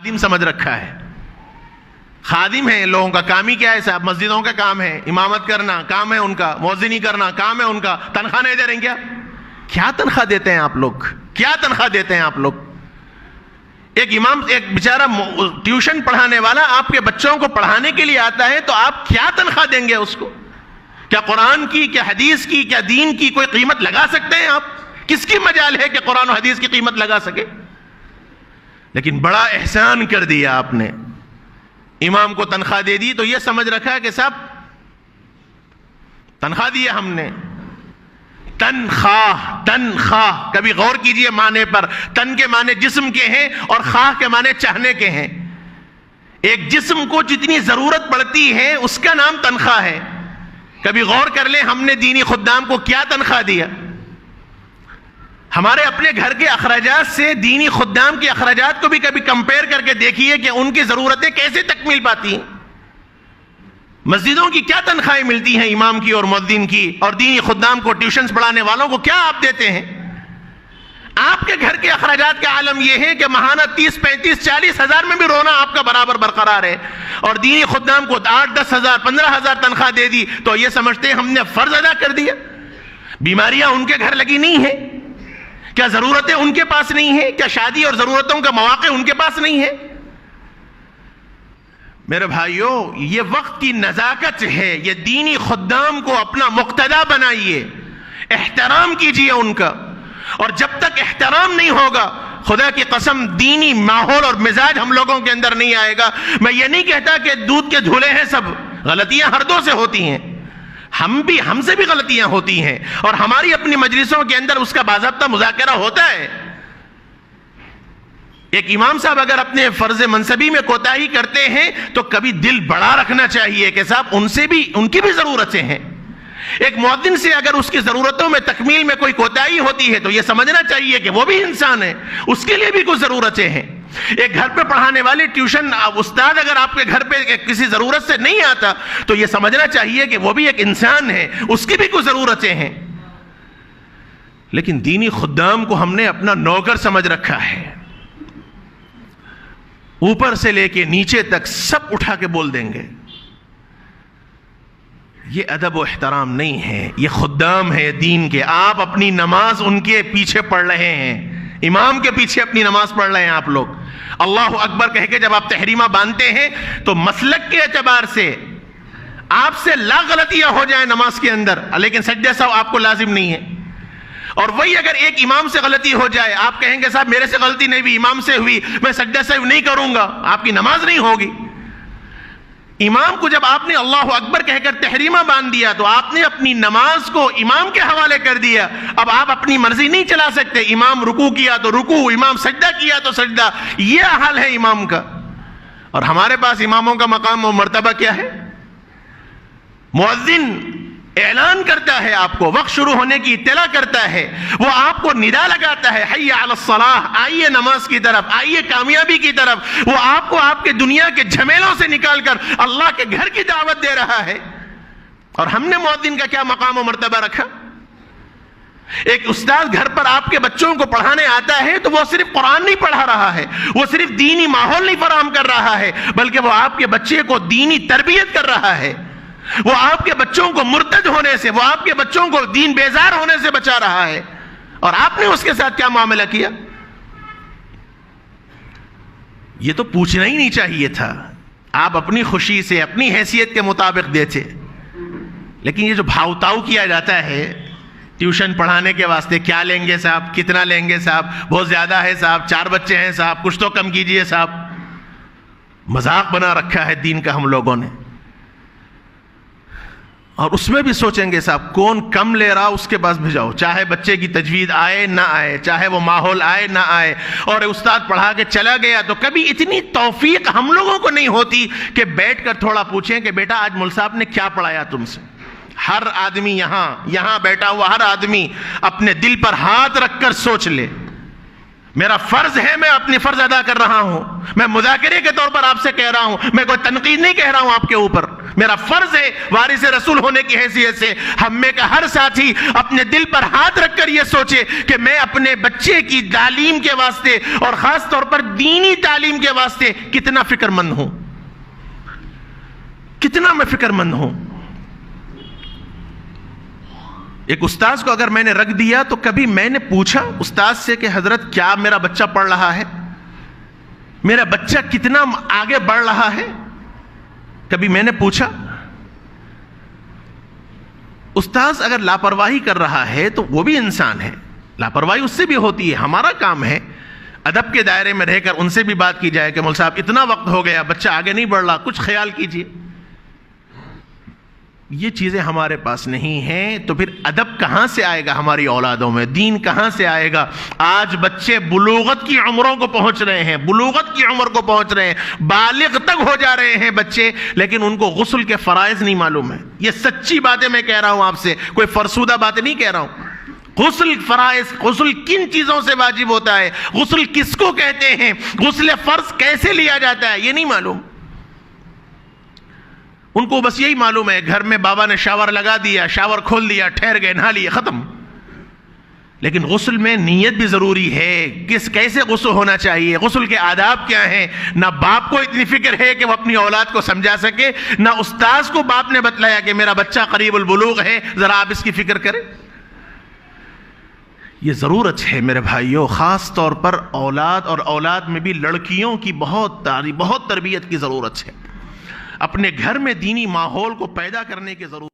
خادم سمجھ رکھا ہے. خادم ہے لوگوں کا کام ہی کیا ہے صاحب؟ مسجدوں کا کام ہے, امامت کرنا کام ہے ان کا, مؤذنی کرنا کام ہے ان کا. تنخواہ نہیں دے رہے ہیں کیا تنخواہ دیتے ہیں آپ لوگ؟ کیا تنخواہ دیتے ہیں آپ لوگ؟ ایک امام, ایک بیچارہ ٹیوشن پڑھانے والا آپ کے بچوں کو پڑھانے کے لیے آتا ہے تو آپ کیا تنخواہ دیں گے اس کو؟ کیا قرآن کی, کیا حدیث کی, کیا دین کی کوئی قیمت لگا سکتے ہیں آپ؟ کس کی مجال ہے کہ قرآن و حدیث کی قیمت لگا سکے؟ لیکن بڑا احسان کر دیا آپ نے, امام کو تنخواہ دے دی تو یہ سمجھ رکھا کہ صاحب تنخواہ دیا ہم نے. تنخواہ, تنخواہ کبھی غور کیجئے معنی پر. تن کے معنی جسم کے ہیں اور خواہ کے معنی چاہنے کے ہیں. ایک جسم کو جتنی ضرورت پڑتی ہے اس کا نام تنخواہ ہے. کبھی غور کر لیں ہم نے دینی خدام کو کیا تنخواہ دیا. ہمارے اپنے گھر کے اخراجات سے دینی خدام کے اخراجات کو بھی کبھی کمپیئر کر کے دیکھیے کہ ان کی ضرورتیں کیسے تکمیل پاتی ہیں. مسجدوں کی کیا تنخواہیں ملتی ہیں امام کی اور مؤذن کی, اور دینی خدام کو, ٹیوشنز پڑھانے والوں کو کیا آپ دیتے ہیں؟ آپ کے گھر کے اخراجات کا عالم یہ ہے کہ ماہانہ 30, 35, 40 ہزار میں بھی رونا آپ کا برابر برقرار ہے, اور دینی خدام کو 8, 10 ہزار, 15 ہزار تنخواہ دے دی تو یہ سمجھتے ہیں ہم نے فرض ادا کر دیا. بیماریاں ان کے گھر لگی نہیں ہیں کیا؟ ضرورتیں ان کے پاس نہیں ہیں کیا؟ شادی اور ضرورتوں کا مواقع ان کے پاس نہیں ہے؟ میرے بھائیوں, یہ وقت کی نزاکت ہے. یہ دینی خدام کو اپنا مقتدا بنائیے, احترام کیجیے ان کا. اور جب تک احترام نہیں ہوگا, خدا کی قسم دینی ماحول اور مزاج ہم لوگوں کے اندر نہیں آئے گا. میں یہ نہیں کہتا کہ دودھ کے دھلے ہیں سب, غلطیاں ہر دو سے ہوتی ہیں, ہم سے بھی غلطیاں ہوتی ہیں, اور ہماری اپنی مجلسوں کے اندر اس کا باضابطہ مذاکرہ ہوتا ہے. ایک امام صاحب اگر اپنے فرض منصبی میں کوتاہی کرتے ہیں تو کبھی دل بڑا رکھنا چاہیے کہ صاحب ان کی بھی ضرورتیں ہیں. ایک مؤذن سے اگر اس کی ضرورتوں میں تکمیل میں کوئی کوتاہی ہوتی ہے تو یہ سمجھنا چاہیے کہ وہ بھی انسان ہے, اس کے لیے بھی کچھ ضرورتیں ہیں. ایک گھر پہ پڑھانے والے ٹیوشن استاد اگر آپ کے گھر پہ کسی ضرورت سے نہیں آتا تو یہ سمجھنا چاہیے کہ وہ بھی ایک انسان ہے, اس کی بھی کچھ ضرورتیں ہیں. لیکن دینی خدام کو ہم نے اپنا نوکر سمجھ رکھا ہے, اوپر سے لے کے نیچے تک سب اٹھا کے بول دیں گے. یہ ادب و احترام نہیں ہے, یہ خدام ہے دین کے. آپ اپنی نماز ان کے پیچھے پڑھ رہے ہیں, امام کے پیچھے اپنی نماز پڑھ رہے ہیں آپ لوگ. اللہ اکبر کہہ کے جب آپ تحریمہ باندھتے ہیں تو مسلک کے اعتبار سے آپ سے لا غلطیاں ہو جائیں نماز کے اندر, لیکن سجدہ سہو آپ کو لازم نہیں ہے. اور وہی اگر ایک امام سے غلطی ہو جائے, آپ کہیں گے صاحب میرے سے غلطی نہیں ہوئی, امام سے ہوئی, میں سجدہ سہو نہیں کروں گا, آپ کی نماز نہیں ہوگی. امام کو جب آپ نے اللہ اکبر کہہ کر تحریمہ باندھ دیا تو آپ نے اپنی نماز کو امام کے حوالے کر دیا. اب آپ اپنی مرضی نہیں چلا سکتے, امام رکوع کیا تو رکوع, امام سجدہ کیا تو سجدہ, یہ حال ہے امام کا. اور ہمارے پاس اماموں کا مقام و مرتبہ کیا ہے؟ مؤذن اعلان کرتا ہے, آپ کو وقت شروع ہونے کی اطلاع کرتا ہے, وہ آپ کو ندا لگاتا ہے, حی علی الصلاح, آئیے نماز کی طرف, آئیے کامیابی کی طرف. وہ آپ کو آپ کے دنیا کے جھمیلوں سے نکال کر اللہ کے گھر کی دعوت دے رہا ہے. اور ہم نے مؤذن کا کیا مقام و مرتبہ رکھا؟ ایک استاد گھر پر آپ کے بچوں کو پڑھانے آتا ہے تو وہ صرف قرآن نہیں پڑھا رہا ہے, وہ صرف دینی ماحول نہیں فراہم کر رہا ہے, بلکہ وہ آپ کے بچے کو دینی تربیت کر رہا ہے. وہ آپ کے بچوں کو مرتد ہونے سے, وہ آپ کے بچوں کو دین بیزار ہونے سے بچا رہا ہے. اور آپ نے اس کے ساتھ کیا معاملہ کیا؟ یہ تو پوچھنا ہی نہیں چاہیے تھا. آپ اپنی خوشی سے, اپنی حیثیت کے مطابق دیتے. لیکن یہ جو بھاؤ تاؤ کیا جاتا ہے ٹیوشن پڑھانے کے واسطے, کیا لیں گے صاحب, کتنا لیں گے صاحب, بہت زیادہ ہے صاحب, 4 بچے ہیں صاحب, کچھ تو کم کیجئے صاحب. مذاق بنا رکھا ہے دین کا ہم لوگوں نے. اور اس میں بھی سوچیں گے صاحب کون کم لے رہا اس کے پاس بھیجاؤ, چاہے بچے کی تجوید آئے نہ آئے, چاہے وہ ماحول آئے نہ آئے. اور استاد پڑھا کے چلا گیا تو کبھی اتنی توفیق ہم لوگوں کو نہیں ہوتی کہ بیٹھ کر تھوڑا پوچھیں کہ بیٹا آج مول صاحب نے کیا پڑھایا تم سے. ہر آدمی یہاں بیٹھا ہوا ہر آدمی اپنے دل پر ہاتھ رکھ کر سوچ لے, میرا فرض ہے، میں اپنی فرض ادا کر رہا ہوں. میں مذاکرے کے طور پر آپ سے کہہ رہا ہوں، میں کوئی تنقید نہیں کہہ رہا ہوں آپ کے اوپر. میرا فرض ہے وارث رسول ہونے کی حیثیت سے ہم میں کا ہر ساتھی اپنے دل پر ہاتھ رکھ کر یہ سوچے کہ میں اپنے بچے کی تعلیم کے واسطے اور خاص طور پر دینی تعلیم کے واسطے کتنا فکر مند ہوں، کتنا میں فکر مند ہوں. ایک استاذ کو اگر میں نے رکھ دیا تو کبھی میں نے پوچھا استاذ سے کہ حضرت کیا میرا بچہ پڑھ رہا ہے، میرا بچہ کتنا آگے بڑھ رہا ہے؟ کبھی میں نے پوچھا؟ استاذ اگر لاپرواہی کر رہا ہے تو وہ بھی انسان ہے، لاپرواہی اس سے بھی ہوتی ہے. ہمارا کام ہے ادب کے دائرے میں رہ کر ان سے بھی بات کی جائے کہ مول صاحب اتنا وقت ہو گیا، بچہ آگے نہیں بڑھ رہا، کچھ خیال کیجئے. یہ چیزیں ہمارے پاس نہیں ہیں تو پھر ادب کہاں سے آئے گا ہماری اولادوں میں؟ دین کہاں سے آئے گا؟ آج بچے بلوغت کی عمروں کو پہنچ رہے ہیں، بلوغت کی عمر کو پہنچ رہے ہیں، بالغ تک ہو جا رہے ہیں بچے، لیکن ان کو غسل کے فرائض نہیں معلوم ہے. یہ سچی باتیں میں کہہ رہا ہوں آپ سے، کوئی فرسودہ باتیں نہیں کہہ رہا ہوں. غسل فرائض، غسل کن چیزوں سے واجب ہوتا ہے، غسل کس کو کہتے ہیں، غسل فرض کیسے لیا جاتا ہے، یہ نہیں معلوم. ان کو بس یہی معلوم ہے گھر میں بابا نے شاور لگا دیا، شاور کھول دیا، ٹھہر گئے، نہا لیے، ختم. لیکن غسل میں نیت بھی ضروری ہے. کیسے غسل ہونا چاہیے، غسل کے آداب کیا ہیں؟ نہ باپ کو اتنی فکر ہے کہ وہ اپنی اولاد کو سمجھا سکے، نہ استاذ کو باپ نے بتلایا کہ میرا بچہ قریب البلوغ ہے، ذرا آپ اس کی فکر کریں. یہ ضرورت ہے میرے بھائیوں، خاص طور پر اولاد اور اولاد میں بھی لڑکیوں کی بہت تربیت کی ضرورت ہے. اپنے گھر میں دینی ماحول کو پیدا کرنے کی ضرورت